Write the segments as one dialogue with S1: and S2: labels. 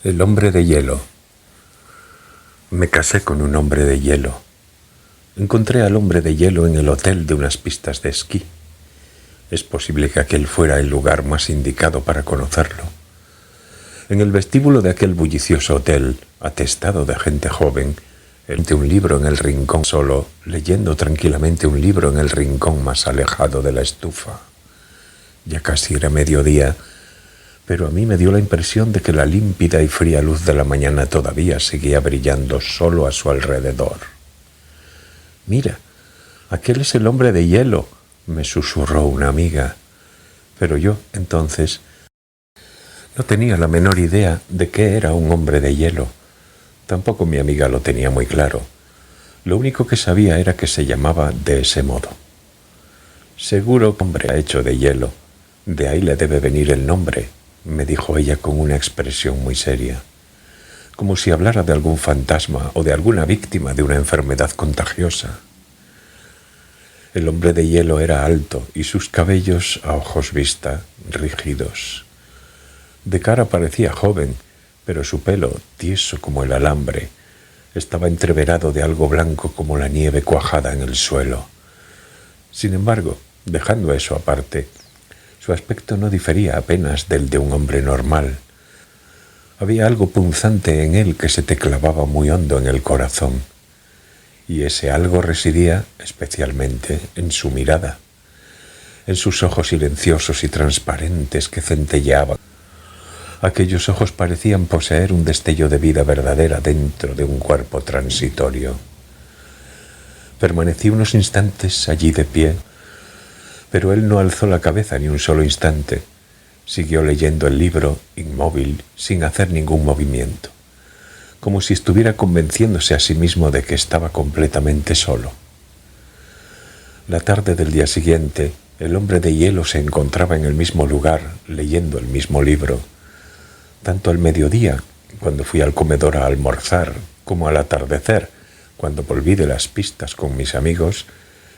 S1: El hombre de hielo. Me casé con un hombre de hielo. Encontré al hombre de hielo en el hotel de unas pistas de esquí. Es posible que aquel fuera el lugar más indicado para conocerlo. En el vestíbulo de aquel bullicioso hotel, atestado de gente joven, ante un libro en el rincón solo, leyendo tranquilamente un libro en el rincón más alejado de la estufa. Ya casi era mediodía, pero a mí me dio la impresión de que la límpida y fría luz de la mañana todavía seguía brillando solo a su alrededor. «Mira, aquel es el hombre de hielo», me susurró una amiga. Pero yo, entonces, no tenía la menor idea de qué era un hombre de hielo. Tampoco mi amiga lo tenía muy claro. Lo único que sabía era que se llamaba de ese modo. «Seguro que hombre hecho de hielo. De ahí le debe venir el nombre», me dijo ella con una expresión muy seria, como si hablara de algún fantasma o de alguna víctima de una enfermedad contagiosa. El hombre de hielo era alto y sus cabellos, a ojos vista, rígidos. De cara parecía joven, pero su pelo, tieso como el alambre, estaba entreverado de algo blanco como la nieve cuajada en el suelo. Sin embargo, dejando eso aparte, su aspecto no difería apenas del de un hombre normal. Había algo punzante en él que se te clavaba muy hondo en el corazón, y ese algo residía especialmente en su mirada, en sus ojos silenciosos y transparentes que centelleaban. Aquellos ojos parecían poseer un destello de vida verdadera dentro de un cuerpo transitorio. Permanecí unos instantes allí de pie, pero él no alzó la cabeza ni un solo instante. Siguió leyendo el libro, inmóvil, sin hacer ningún movimiento, como si estuviera convenciéndose a sí mismo de que estaba completamente solo. La tarde del día siguiente, el hombre de hielo se encontraba en el mismo lugar, leyendo el mismo libro. Tanto al mediodía, cuando fui al comedor a almorzar, como al atardecer, cuando volví de las pistas con mis amigos,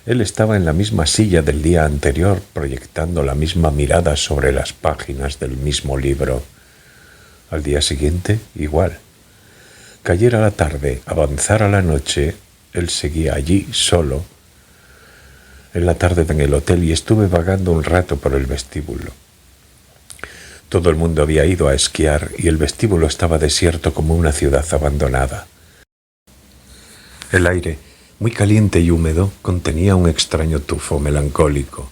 S1: él estaba en la misma silla del día anterior, proyectando la misma mirada sobre las páginas del mismo libro. Al día siguiente, igual. Cayera la tarde, avanzara la noche, él seguía allí, solo. En la tarde en el hotel y estuve vagando un rato por el vestíbulo. Todo el mundo había ido a esquiar y el vestíbulo estaba desierto como una ciudad abandonada. El aire, muy caliente y húmedo, contenía un extraño tufo melancólico.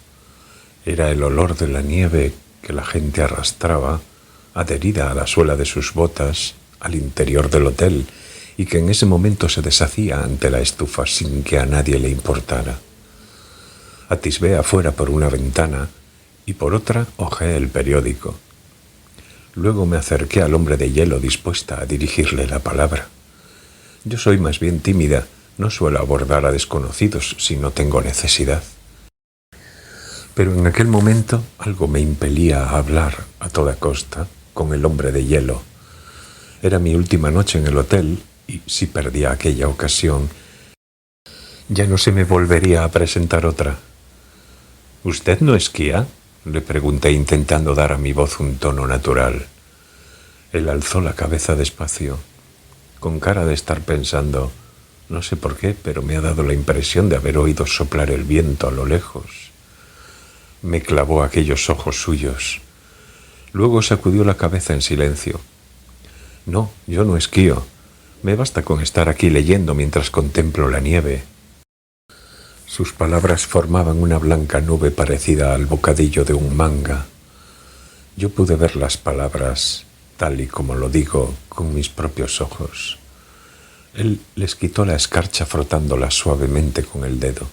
S1: Era el olor de la nieve que la gente arrastraba, adherida a la suela de sus botas, al interior del hotel, y que en ese momento se deshacía ante la estufa sin que a nadie le importara. Atisbé afuera por una ventana y por otra hojeé el periódico. Luego me acerqué al hombre de hielo dispuesta a dirigirle la palabra. Yo soy más bien tímida, no suelo abordar a desconocidos si no tengo necesidad. Pero en aquel momento algo me impelía a hablar a toda costa con el hombre de hielo. Era mi última noche en el hotel y si perdía aquella ocasión, ya no se me volvería a presentar otra. «¿Usted no esquía?», le pregunté intentando dar a mi voz un tono natural. Él alzó la cabeza despacio, con cara de estar pensando, no sé por qué, pero me ha dado la impresión de haber oído soplar el viento a lo lejos. Me clavó aquellos ojos suyos. Luego sacudió la cabeza en silencio. «No, yo no esquío. Me basta con estar aquí leyendo mientras contemplo la nieve». Sus palabras formaban una blanca nube parecida al bocadillo de un manga. Yo pude ver las palabras, tal y como lo digo, con mis propios ojos. Él les quitó la escarcha frotándola suavemente con el dedo.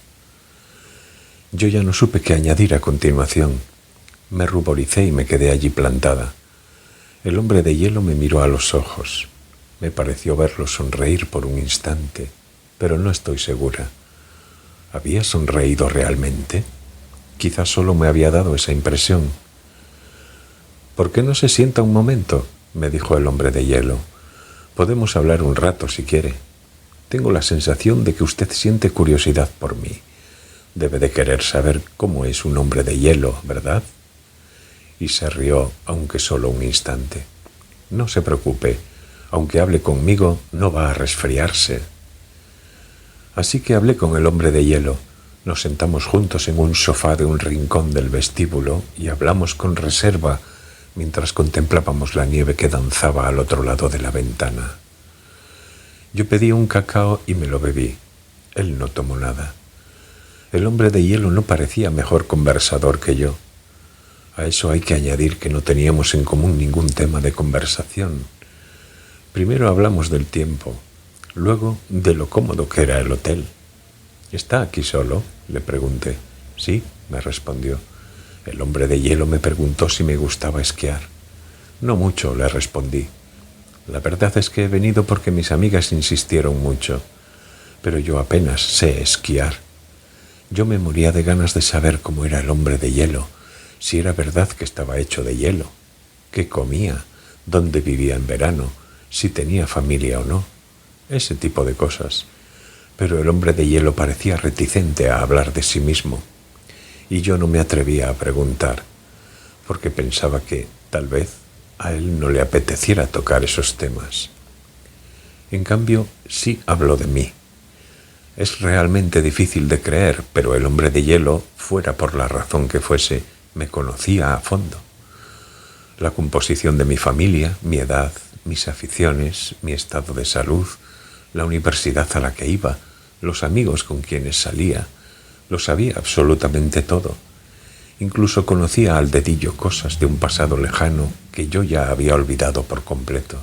S1: Yo ya no supe qué añadir a continuación. Me ruboricé y me quedé allí plantada. El hombre de hielo me miró a los ojos. Me pareció verlo sonreír por un instante, pero no estoy segura. ¿Había sonreído realmente? Quizás solo me había dado esa impresión. «¿Por qué no se sienta un momento?», me dijo el hombre de hielo. «Podemos hablar un rato si quiere. Tengo la sensación de que usted siente curiosidad por mí. Debe de querer saber cómo es un hombre de hielo, ¿verdad?». Y se rió, aunque solo un instante. No se preocupe, aunque hable conmigo, no va a resfriarse. Así que hablé con el hombre de hielo. Nos sentamos juntos en un sofá de un rincón del vestíbulo y hablamos con reserva mientras contemplábamos la nieve que danzaba al otro lado de la ventana. Yo pedí un cacao y me lo bebí. Él no tomó nada. El hombre de hielo no parecía mejor conversador que yo. A eso hay que añadir que no teníamos en común ningún tema de conversación. Primero hablamos del tiempo, luego de lo cómodo que era el hotel. ¿Está aquí solo?, le pregunté. Sí, me respondió. El hombre de hielo me preguntó si me gustaba esquiar. No mucho, le respondí. La verdad es que he venido porque mis amigas insistieron mucho, pero yo apenas sé esquiar. Yo me moría de ganas de saber cómo era el hombre de hielo, si era verdad que estaba hecho de hielo, qué comía, dónde vivía en verano, si tenía familia o no, ese tipo de cosas. Pero el hombre de hielo parecía reticente a hablar de sí mismo, y yo no me atrevía a preguntar, porque pensaba que, tal vez, a él no le apeteciera tocar esos temas. En cambio, sí habló de mí. Es realmente difícil de creer, pero el hombre de hielo, fuera por la razón que fuese, me conocía a fondo. La composición de mi familia, mi edad, mis aficiones, mi estado de salud, la universidad a la que iba, los amigos con quienes salía, lo sabía absolutamente todo. Incluso conocía al dedillo cosas de un pasado lejano que yo ya había olvidado por completo.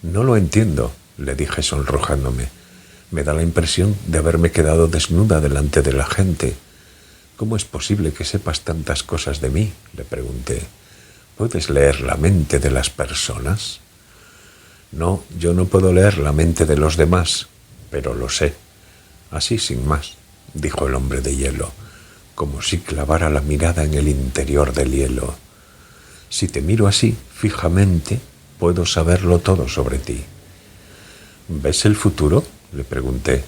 S1: No lo entiendo, le dije sonrojándome. Me da la impresión de haberme quedado desnuda delante de la gente. ¿Cómo es posible que sepas tantas cosas de mí?, le pregunté. ¿Puedes leer la mente de las personas? No, yo no puedo leer la mente de los demás, pero lo sé. Así sin más, dijo el hombre de hielo, como si clavara la mirada en el interior del hielo. Si te miro así, fijamente, puedo saberlo todo sobre ti. ¿Ves el futuro?, le pregunté.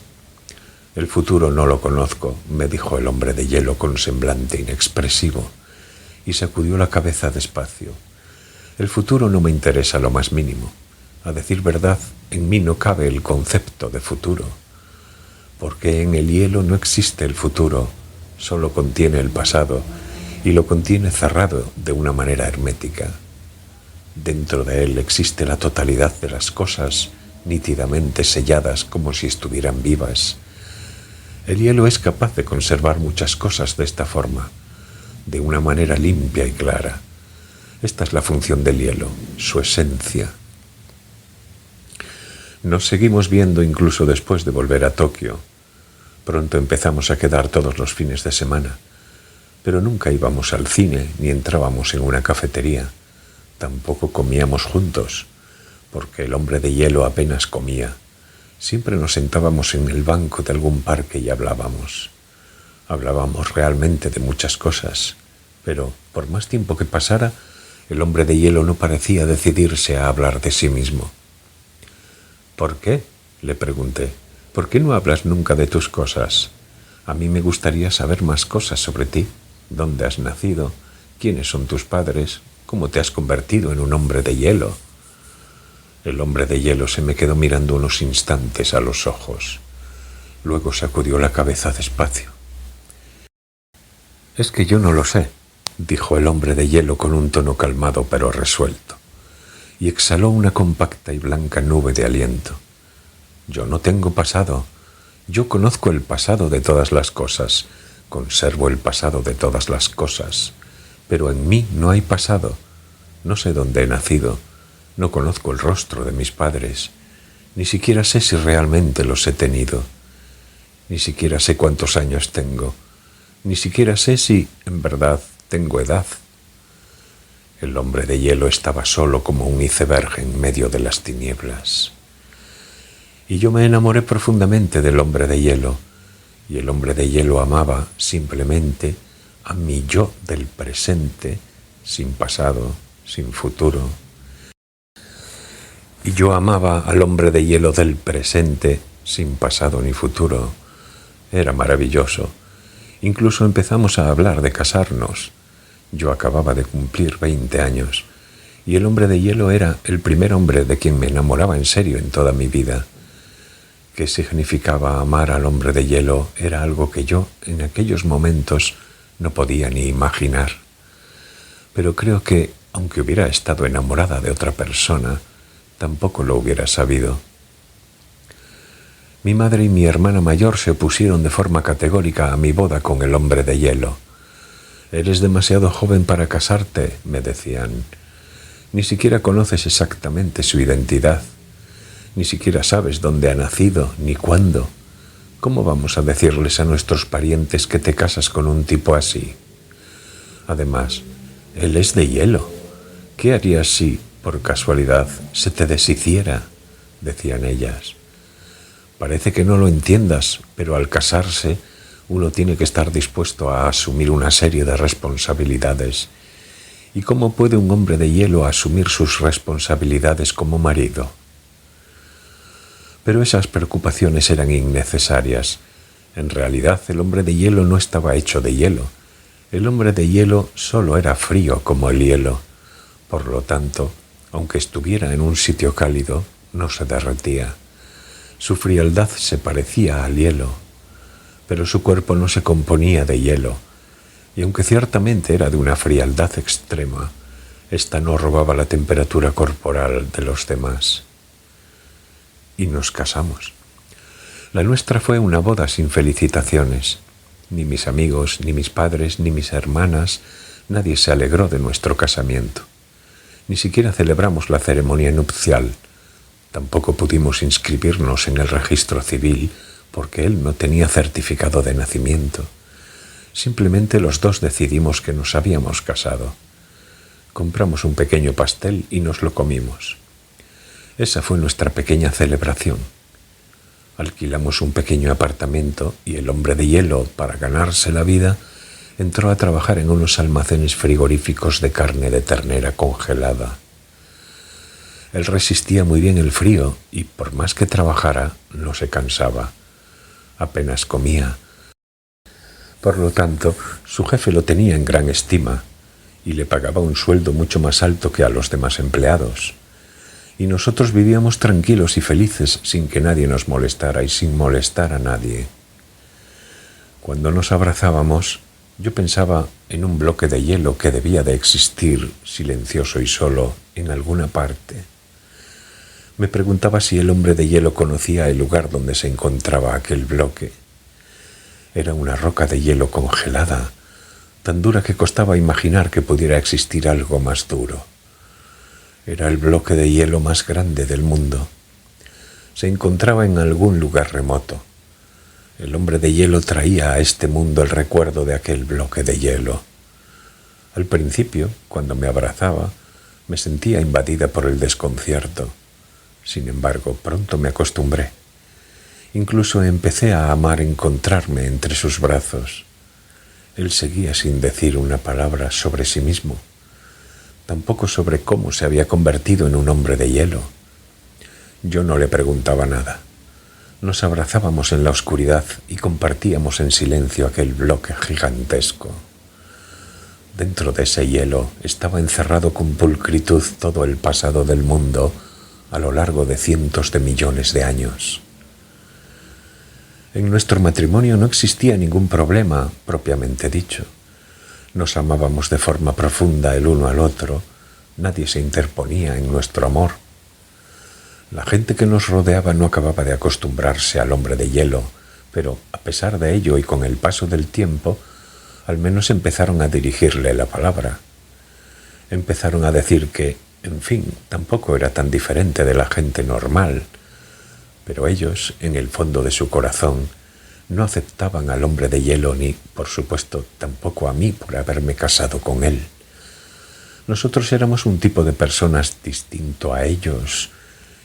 S1: El futuro no lo conozco, me dijo el hombre de hielo con semblante inexpresivo, y sacudió la cabeza despacio. El futuro no me interesa lo más mínimo. A decir verdad, en mí no cabe el concepto de futuro, porque en el hielo no existe el futuro, solo contiene el pasado, y lo contiene cerrado de una manera hermética. Dentro de él existe la totalidad de las cosas, nítidamente selladas como si estuvieran vivas. El hielo es capaz de conservar muchas cosas de esta forma, de una manera limpia y clara. Esta es la función del hielo, su esencia. Nos seguimos viendo incluso después de volver a Tokio. Pronto empezamos a quedar todos los fines de semana, pero nunca íbamos al cine ni entrábamos en una cafetería. Tampoco comíamos juntos, porque el hombre de hielo apenas comía. Siempre nos sentábamos en el banco de algún parque y hablábamos. Hablábamos realmente de muchas cosas, pero por más tiempo que pasara, el hombre de hielo no parecía decidirse a hablar de sí mismo. ¿Por qué?, le pregunté. ¿Por qué no hablas nunca de tus cosas? A mí me gustaría saber más cosas sobre ti. ¿Dónde has nacido? ¿Quiénes son tus padres? ¿Cómo te has convertido en un hombre de hielo? El hombre de hielo se me quedó mirando unos instantes a los ojos. Luego sacudió la cabeza despacio. Es que yo no lo sé, dijo el hombre de hielo con un tono calmado pero resuelto, y exhaló una compacta y blanca nube de aliento. Yo no tengo pasado. Yo conozco el pasado de todas las cosas, conservo el pasado de todas las cosas, pero en mí no hay pasado. No sé dónde he nacido, no conozco el rostro de mis padres, ni siquiera sé si realmente los he tenido, ni siquiera sé cuántos años tengo, ni siquiera sé si, en verdad, tengo edad. El hombre de hielo estaba solo como un iceberg en medio de las tinieblas. Y yo me enamoré profundamente del hombre de hielo, y el hombre de hielo amaba simplemente a mi yo del presente, sin pasado, sin futuro. Y yo amaba al hombre de hielo del presente, sin pasado ni futuro. Era maravilloso. Incluso empezamos a hablar de casarnos. Yo acababa de cumplir 20 años, y el hombre de hielo era el primer hombre de quien me enamoraba en serio en toda mi vida. ¿Qué significaba amar al hombre de hielo? Era algo que yo, en aquellos momentos, no podía ni imaginar. Pero creo que, aunque hubiera estado enamorada de otra persona, tampoco lo hubiera sabido. Mi madre y mi hermana mayor se opusieron de forma categórica a mi boda con el hombre de hielo. «Eres demasiado joven para casarte», me decían. «Ni siquiera conoces exactamente su identidad. Ni siquiera sabes dónde ha nacido, ni cuándo. ¿Cómo vamos a decirles a nuestros parientes que te casas con un tipo así? Además, él es de hielo. ¿Qué harías si, por casualidad, se te deshiciera?», decían ellas. «Parece que no lo entiendas, pero al casarse uno tiene que estar dispuesto a asumir una serie de responsabilidades. ¿Y cómo puede un hombre de hielo asumir sus responsabilidades como marido?». Pero esas preocupaciones eran innecesarias. En realidad, el hombre de hielo no estaba hecho de hielo. El hombre de hielo solo era frío como el hielo. Por lo tanto, aunque estuviera en un sitio cálido, no se derretía. Su frialdad se parecía al hielo, pero su cuerpo no se componía de hielo, y aunque ciertamente era de una frialdad extrema, ésta no robaba la temperatura corporal de los demás. Y nos casamos. La nuestra fue una boda sin felicitaciones. Ni mis amigos, ni mis padres, ni mis hermanas, nadie se alegró de nuestro casamiento. Ni siquiera celebramos la ceremonia nupcial. Tampoco pudimos inscribirnos en el registro civil porque él no tenía certificado de nacimiento. Simplemente los dos decidimos que nos habíamos casado. Compramos un pequeño pastel y nos lo comimos. Esa fue nuestra pequeña celebración. Alquilamos un pequeño apartamento y el hombre de hielo, para ganarse la vida, entró a trabajar en unos almacenes frigoríficos de carne de ternera congelada. Él resistía muy bien el frío y, por más que trabajara, no se cansaba. Apenas comía. Por lo tanto, su jefe lo tenía en gran estima y le pagaba un sueldo mucho más alto que a los demás empleados. Y nosotros vivíamos tranquilos y felices sin que nadie nos molestara y sin molestar a nadie. Cuando nos abrazábamos, yo pensaba en un bloque de hielo que debía de existir, silencioso y solo, en alguna parte. Me preguntaba si el hombre de hielo conocía el lugar donde se encontraba aquel bloque. Era una roca de hielo congelada, tan dura que costaba imaginar que pudiera existir algo más duro. Era el bloque de hielo más grande del mundo. Se encontraba en algún lugar remoto. El hombre de hielo traía a este mundo el recuerdo de aquel bloque de hielo. Al principio, cuando me abrazaba, me sentía invadida por el desconcierto. Sin embargo, pronto me acostumbré. Incluso empecé a amar encontrarme entre sus brazos. Él seguía sin decir una palabra sobre sí mismo, tampoco sobre cómo se había convertido en un hombre de hielo. Yo no le preguntaba nada. Nos abrazábamos en la oscuridad y compartíamos en silencio aquel bloque gigantesco. Dentro de ese hielo estaba encerrado con pulcritud todo el pasado del mundo a lo largo de cientos de millones de años. En nuestro matrimonio no existía ningún problema propiamente dicho. Nos amábamos de forma profunda el uno al otro. Nadie se interponía en nuestro amor. La gente que nos rodeaba no acababa de acostumbrarse al hombre de hielo, pero a pesar de ello y con el paso del tiempo, al menos empezaron a dirigirle la palabra. Empezaron a decir que, en fin, tampoco era tan diferente de la gente normal, pero ellos, en el fondo de su corazón, no aceptaban al hombre de hielo ni, por supuesto, tampoco a mí por haberme casado con él. Nosotros éramos un tipo de personas distinto a ellos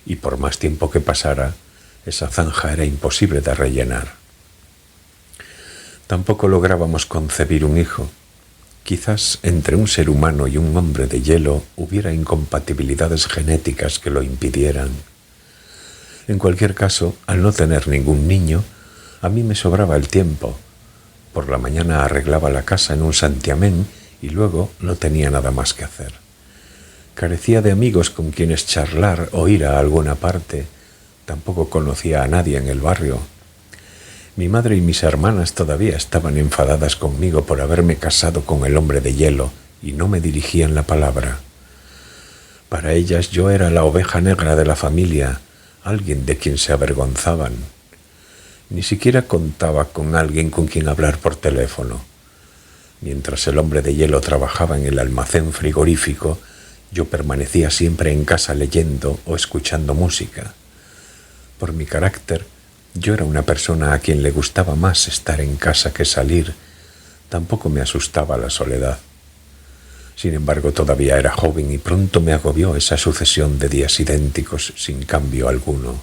S1: y por más tiempo que pasara, esa zanja era imposible de rellenar. Tampoco lográbamos concebir un hijo. Quizás entre un ser humano y un hombre de hielo hubiera incompatibilidades genéticas que lo impidieran. En cualquier caso, al no tener ningún niño, a mí me sobraba el tiempo. Por la mañana arreglaba la casa en un santiamén y luego no tenía nada más que hacer. Carecía de amigos con quienes charlar o ir a alguna parte. Tampoco conocía a nadie en el barrio. Mi madre y mis hermanas todavía estaban enfadadas conmigo por haberme casado con el hombre de hielo y no me dirigían la palabra. Para ellas yo era la oveja negra de la familia, alguien de quien se avergonzaban. Ni siquiera contaba con alguien con quien hablar por teléfono. Mientras el hombre de hielo trabajaba en el almacén frigorífico, yo permanecía siempre en casa leyendo o escuchando música. Por mi carácter, yo era una persona a quien le gustaba más estar en casa que salir. Tampoco me asustaba la soledad. Sin embargo, todavía era joven y pronto me agobió esa sucesión de días idénticos sin cambio alguno.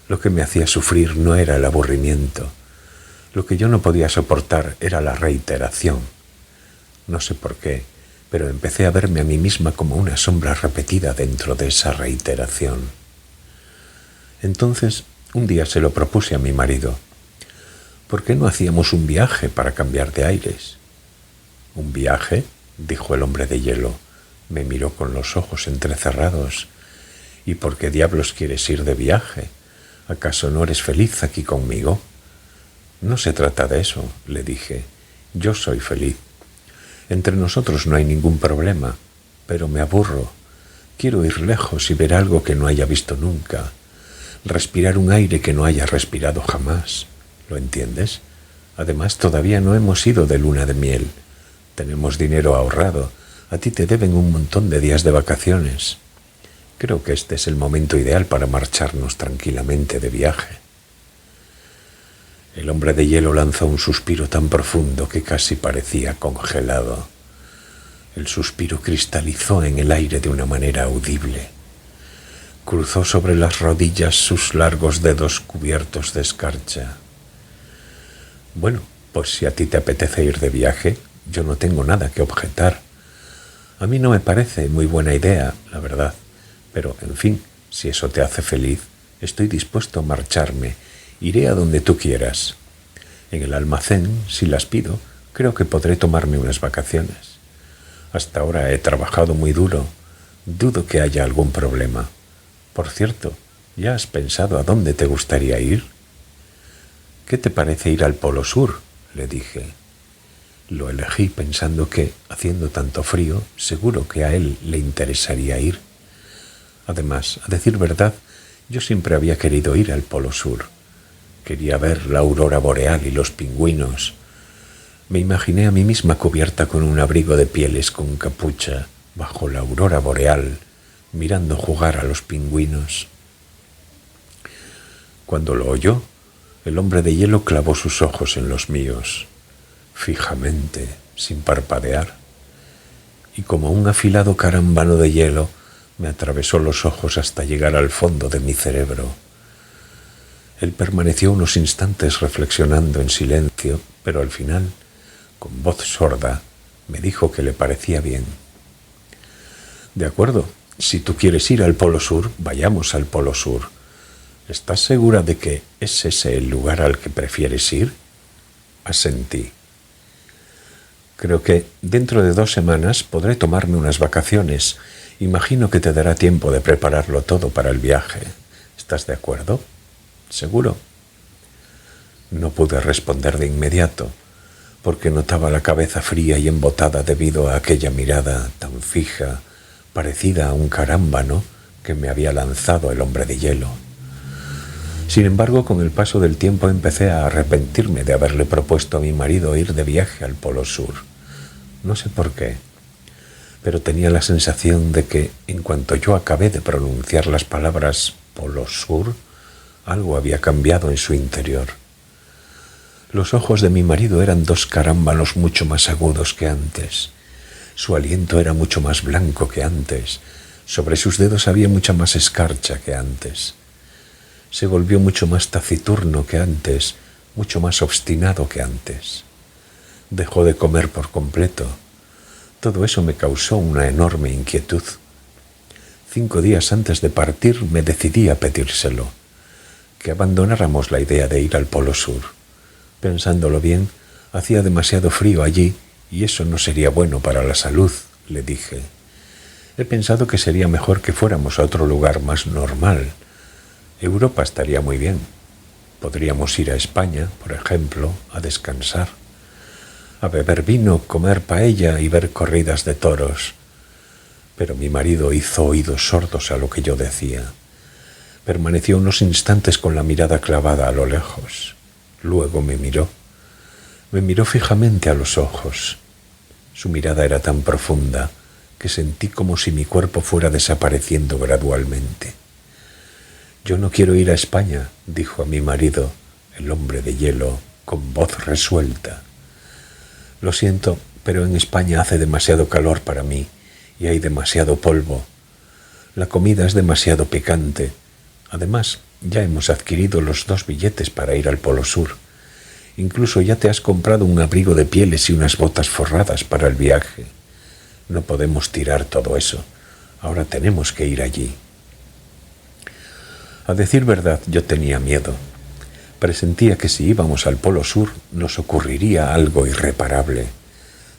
S1: Lo que me hacía sufrir no era el aburrimiento. Lo que yo no podía soportar era la reiteración. No sé por qué, pero empecé a verme a mí misma como una sombra repetida dentro de esa reiteración. Entonces, un día se lo propuse a mi marido. ¿Por qué no hacíamos un viaje para cambiar de aires? ¿Un viaje?, dijo el hombre de hielo. Me miró con los ojos entrecerrados. ¿Y por qué diablos quieres ir de viaje? ¿Acaso no eres feliz aquí conmigo? No se trata de eso, le dije. Yo soy feliz. Entre nosotros no hay ningún problema, pero me aburro. Quiero ir lejos y ver algo que no haya visto nunca. Respirar un aire que no haya respirado jamás. ¿Lo entiendes? Además, todavía no hemos ido de luna de miel. Tenemos dinero ahorrado. A ti te deben un montón de días de vacaciones. Creo que este es el momento ideal para marcharnos tranquilamente de viaje. El hombre de hielo lanzó un suspiro tan profundo que casi parecía congelado. El suspiro cristalizó en el aire de una manera audible. Cruzó sobre las rodillas sus largos dedos cubiertos de escarcha. Bueno, pues si a ti te apetece ir de viaje, yo no tengo nada que objetar. A mí no me parece muy buena idea, la verdad, pero, en fin, si eso te hace feliz, estoy dispuesto a marcharme. Iré a donde tú quieras. En el almacén, si las pido, creo que podré tomarme unas vacaciones. Hasta ahora he trabajado muy duro. Dudo que haya algún problema. Por cierto, ¿ya has pensado a dónde te gustaría ir? ¿Qué te parece ir al Polo Sur?, le dije. Lo elegí pensando que, haciendo tanto frío, seguro que a él le interesaría ir. Además, a decir verdad, yo siempre había querido ir al Polo Sur. Quería ver la aurora boreal y los pingüinos. Me imaginé a mí misma cubierta con un abrigo de pieles con capucha, bajo la aurora boreal, mirando jugar a los pingüinos. Cuando lo oyó, el hombre de hielo clavó sus ojos en los míos, fijamente, sin parpadear, y como un afilado carámbano de hielo, me atravesó los ojos hasta llegar al fondo de mi cerebro. Él permaneció unos instantes reflexionando en silencio, pero al final, con voz sorda, me dijo que le parecía bien. De acuerdo, si tú quieres ir al Polo Sur, vayamos al Polo Sur. ¿Estás segura de que es ese el lugar al que prefieres ir? Asentí. Creo que dentro de 2 semanas podré tomarme unas vacaciones. Imagino que te dará tiempo de prepararlo todo para el viaje. ¿Estás de acuerdo? ¿Seguro? No pude responder de inmediato, porque notaba la cabeza fría y embotada debido a aquella mirada tan fija, parecida a un carámbano que me había lanzado el hombre de hielo. Sin embargo, con el paso del tiempo empecé a arrepentirme de haberle propuesto a mi marido ir de viaje al Polo Sur. No sé por qué, pero tenía la sensación de que, en cuanto yo acabé de pronunciar las palabras Polo Sur, algo había cambiado en su interior. Los ojos de mi marido eran 2 carámbanos mucho más agudos que antes. Su aliento era mucho más blanco que antes. Sobre sus dedos había mucha más escarcha que antes. Se volvió mucho más taciturno que antes, mucho más obstinado que antes. Dejó de comer por completo. Todo eso me causó una enorme inquietud. 5 días antes de partir me decidí a pedírselo, que abandonáramos la idea de ir al Polo Sur. Pensándolo bien, hacía demasiado frío allí y eso no sería bueno para la salud, le dije. He pensado que sería mejor que fuéramos a otro lugar más normal. Europa estaría muy bien. Podríamos ir a España, por ejemplo, a descansar, a beber vino, comer paella y ver corridas de toros. Pero mi marido hizo oídos sordos a lo que yo decía. Permaneció unos instantes con la mirada clavada a lo lejos. Luego me miró. Me miró fijamente a los ojos. Su mirada era tan profunda que sentí como si mi cuerpo fuera desapareciendo gradualmente. «Yo no quiero ir a España», dijo a mi marido, el hombre de hielo, con voz resuelta. «Lo siento, pero en España hace demasiado calor para mí y hay demasiado polvo. La comida es demasiado picante. Además, ya hemos adquirido los 2 billetes para ir al Polo Sur. Incluso ya te has comprado un abrigo de pieles y unas botas forradas para el viaje. No podemos tirar todo eso. Ahora tenemos que ir allí». A decir verdad, yo tenía miedo. Presentía que si íbamos al Polo Sur nos ocurriría algo irreparable.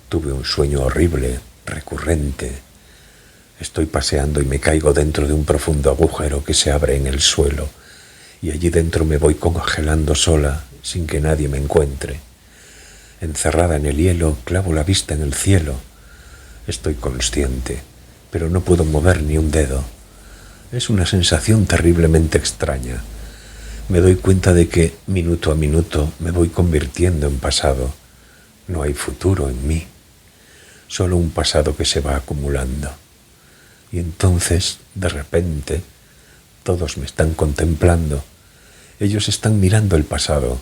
S1: Tuve un sueño horrible, recurrente. Estoy paseando y me caigo dentro de un profundo agujero que se abre en el suelo, y allí dentro me voy congelando sola, sin que nadie me encuentre. Encerrada en el hielo, clavo la vista en el cielo. Estoy consciente, pero no puedo mover ni un dedo. Es una sensación terriblemente extraña. Me doy cuenta de que, minuto a minuto, me voy convirtiendo en pasado. No hay futuro en mí, solo un pasado que se va acumulando. Y entonces, de repente, todos me están contemplando. Ellos están mirando el pasado,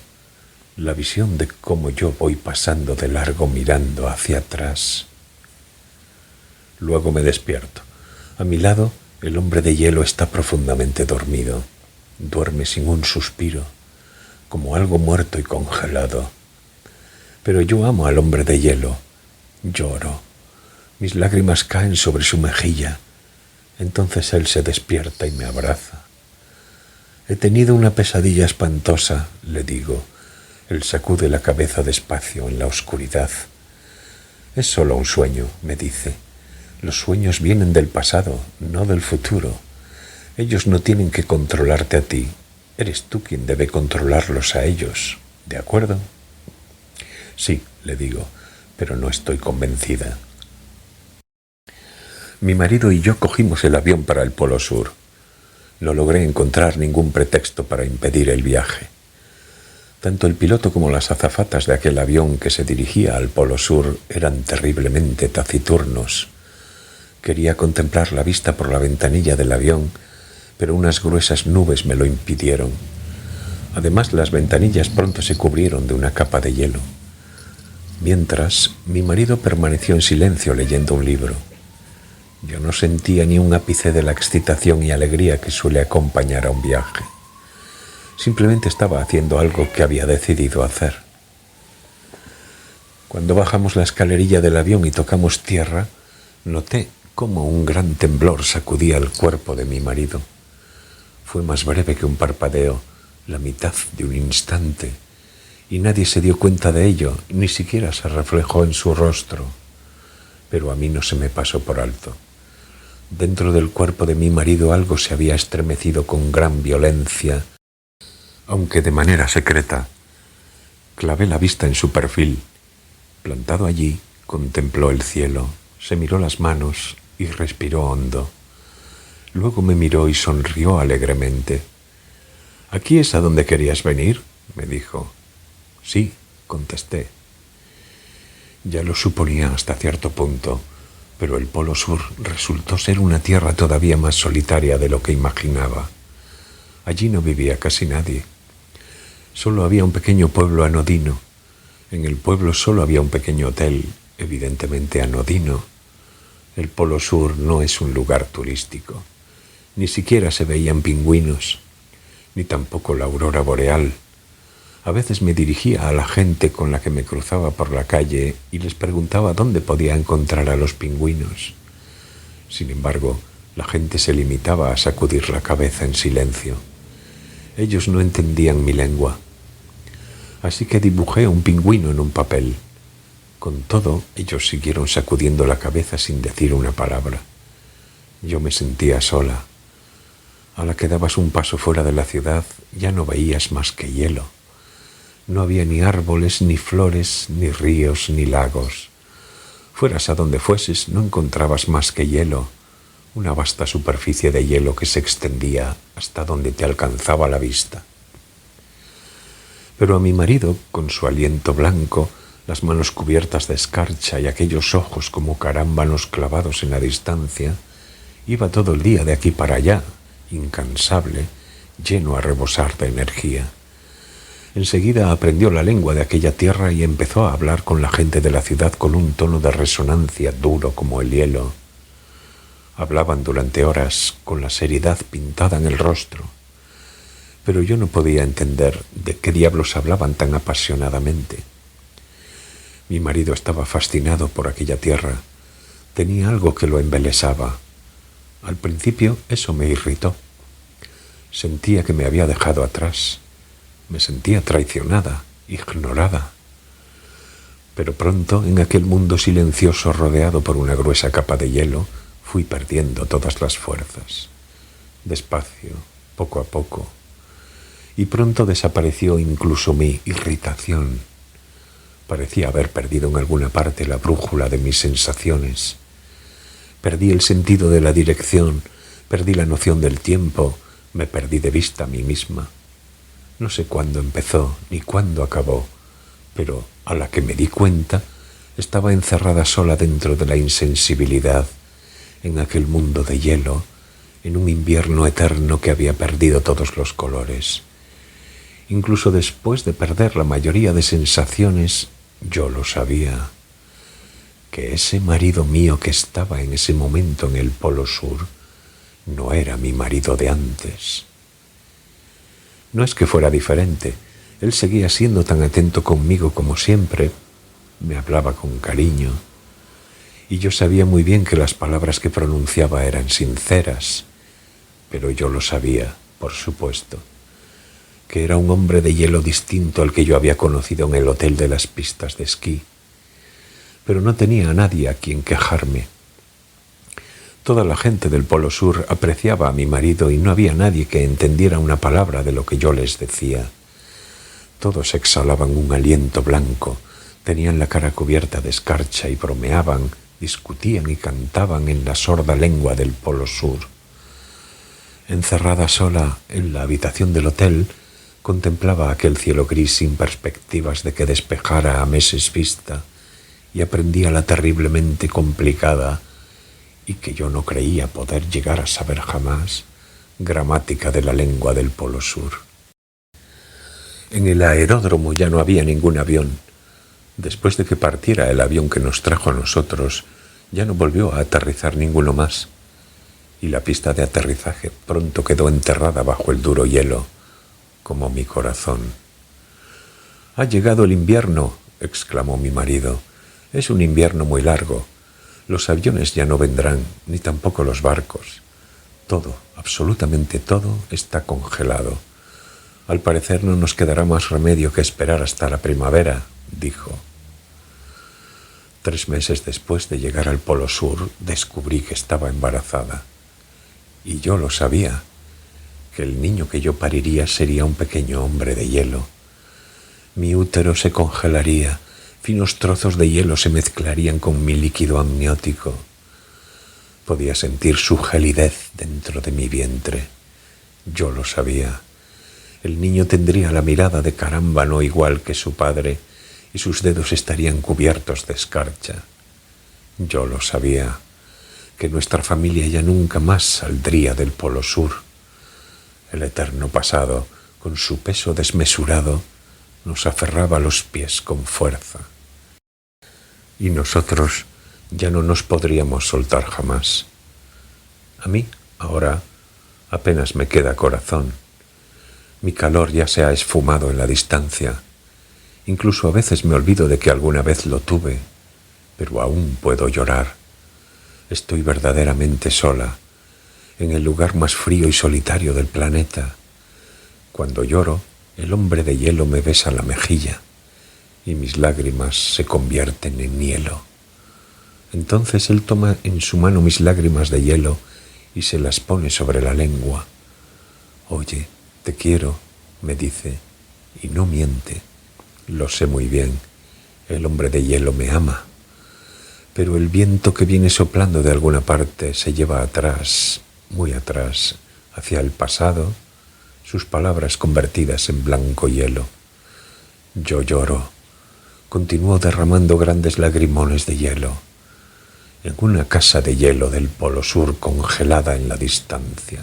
S1: la visión de cómo yo voy pasando de largo mirando hacia atrás. Luego me despierto. A mi lado, el hombre de hielo está profundamente dormido. Duerme sin un suspiro, como algo muerto y congelado. Pero yo amo al hombre de hielo. Lloro. Mis lágrimas caen sobre su mejilla. Entonces él se despierta y me abraza. «He tenido una pesadilla espantosa», le digo. Él sacude la cabeza despacio en la oscuridad. «Es solo un sueño», me dice. «Los sueños vienen del pasado, no del futuro. Ellos no tienen que controlarte a ti. Eres tú quien debe controlarlos a ellos. ¿De acuerdo?» «Sí», le digo, pero no estoy convencida. Mi marido y yo cogimos el avión para el Polo Sur. No logré encontrar ningún pretexto para impedir el viaje. Tanto el piloto como las azafatas de aquel avión que se dirigía al Polo Sur eran terriblemente taciturnos. Quería contemplar la vista por la ventanilla del avión, pero unas gruesas nubes me lo impidieron. Además, las ventanillas pronto se cubrieron de una capa de hielo. Mientras, mi marido permaneció en silencio leyendo un libro. Yo no sentía ni un ápice de la excitación y alegría que suele acompañar a un viaje. Simplemente estaba haciendo algo que había decidido hacer. Cuando bajamos la escalerilla del avión y tocamos tierra, noté cómo un gran temblor sacudía el cuerpo de mi marido. Fue más breve que un parpadeo, la mitad de un instante, y nadie se dio cuenta de ello, ni siquiera se reflejó en su rostro. Pero a mí no se me pasó por alto. Dentro del cuerpo de mi marido algo se había estremecido con gran violencia, aunque de manera secreta. Clavé la vista en su perfil. Plantado allí, contempló el cielo, se miró las manos y respiró hondo. Luego me miró y sonrió alegremente. «¿Aquí es a donde querías venir?», me dijo. «Sí», contesté. Ya lo suponía hasta cierto punto, pero el Polo Sur resultó ser una tierra todavía más solitaria de lo que imaginaba. Allí no vivía casi nadie. Solo había un pequeño pueblo anodino. En el pueblo solo había un pequeño hotel, evidentemente anodino. El Polo Sur no es un lugar turístico. Ni siquiera se veían pingüinos, ni tampoco la aurora boreal. A veces me dirigía a la gente con la que me cruzaba por la calle y les preguntaba dónde podía encontrar a los pingüinos. Sin embargo, la gente se limitaba a sacudir la cabeza en silencio. Ellos no entendían mi lengua. Así que dibujé un pingüino en un papel. Con todo, ellos siguieron sacudiendo la cabeza sin decir una palabra. Yo me sentía sola. A la que dabas un paso fuera de la ciudad ya no veías más que hielo. No había ni árboles, ni flores, ni ríos, ni lagos. Fueras a donde fueses no encontrabas más que hielo, una vasta superficie de hielo que se extendía hasta donde te alcanzaba la vista. Pero a mi marido, con su aliento blanco, las manos cubiertas de escarcha y aquellos ojos como carámbanos clavados en la distancia, iba todo el día de aquí para allá, incansable, lleno a rebosar de energía. Enseguida aprendió la lengua de aquella tierra y empezó a hablar con la gente de la ciudad con un tono de resonancia duro como el hielo. Hablaban durante horas con la seriedad pintada en el rostro, pero yo no podía entender de qué diablos hablaban tan apasionadamente. Mi marido estaba fascinado por aquella tierra. Tenía algo que lo embelesaba. Al principio eso me irritó. Sentía que me había dejado atrás. Me sentía traicionada, ignorada. Pero pronto, en aquel mundo silencioso rodeado por una gruesa capa de hielo, fui perdiendo todas las fuerzas. Despacio, poco a poco. Y pronto desapareció incluso mi irritación. Parecía haber perdido en alguna parte la brújula de mis sensaciones. Perdí el sentido de la dirección, perdí la noción del tiempo, me perdí de vista a mí misma. No sé cuándo empezó ni cuándo acabó, pero a la que me di cuenta, estaba encerrada sola dentro de la insensibilidad, en aquel mundo de hielo, en un invierno eterno que había perdido todos los colores. Incluso después de perder la mayoría de sensaciones, yo lo sabía, que ese marido mío que estaba en ese momento en el Polo Sur no era mi marido de antes. No es que fuera diferente, él seguía siendo tan atento conmigo como siempre, me hablaba con cariño, y yo sabía muy bien que las palabras que pronunciaba eran sinceras, pero yo lo sabía, por supuesto, que era un hombre de hielo distinto al que yo había conocido en el hotel de las pistas de esquí, pero no tenía a nadie a quien quejarme. Toda la gente del Polo Sur apreciaba a mi marido y no había nadie que entendiera una palabra de lo que yo les decía. Todos exhalaban un aliento blanco, tenían la cara cubierta de escarcha y bromeaban, discutían y cantaban en la sorda lengua del Polo Sur. Encerrada sola en la habitación del hotel, contemplaba aquel cielo gris sin perspectivas de que despejara a meses vista y aprendía la terriblemente complicada y que yo no creía poder llegar a saber jamás, gramática de la lengua del Polo Sur. En el aeródromo ya no había ningún avión. Después de que partiera el avión que nos trajo a nosotros, ya no volvió a aterrizar ninguno más, y la pista de aterrizaje pronto quedó enterrada bajo el duro hielo, como mi corazón. «Ha llegado el invierno», exclamó mi marido. «Es un invierno muy largo. Los aviones ya no vendrán, ni tampoco los barcos. Todo, absolutamente todo, está congelado. Al parecer no nos quedará más remedio que esperar hasta la primavera», dijo. 3 meses después de llegar al Polo Sur, descubrí que estaba embarazada. Y yo lo sabía, que el niño que yo pariría sería un pequeño hombre de hielo. Mi útero se congelaría, finos trozos de hielo se mezclarían con mi líquido amniótico. Podía sentir su gelidez dentro de mi vientre. Yo lo sabía. El niño tendría la mirada de carámbano igual que su padre y sus dedos estarían cubiertos de escarcha. Yo lo sabía, que nuestra familia ya nunca más saldría del Polo Sur. El eterno pasado, con su peso desmesurado, nos aferraba a los pies con fuerza. Y nosotros ya no nos podríamos soltar jamás. A mí, ahora, apenas me queda corazón. Mi calor ya se ha esfumado en la distancia. Incluso a veces me olvido de que alguna vez lo tuve, pero aún puedo llorar. Estoy verdaderamente sola, en el lugar más frío y solitario del planeta. Cuando lloro, el hombre de hielo me besa la mejilla y mis lágrimas se convierten en hielo. Entonces él toma en su mano mis lágrimas de hielo y se las pone sobre la lengua. Oye, te quiero, me dice, y no miente. Lo sé muy bien, el hombre de hielo me ama. Pero el viento que viene soplando de alguna parte se lleva atrás, muy atrás, hacia el pasado, sus palabras convertidas en blanco hielo. Yo lloro, continúo derramando grandes lagrimones de hielo, en una casa de hielo del Polo Sur congelada en la distancia.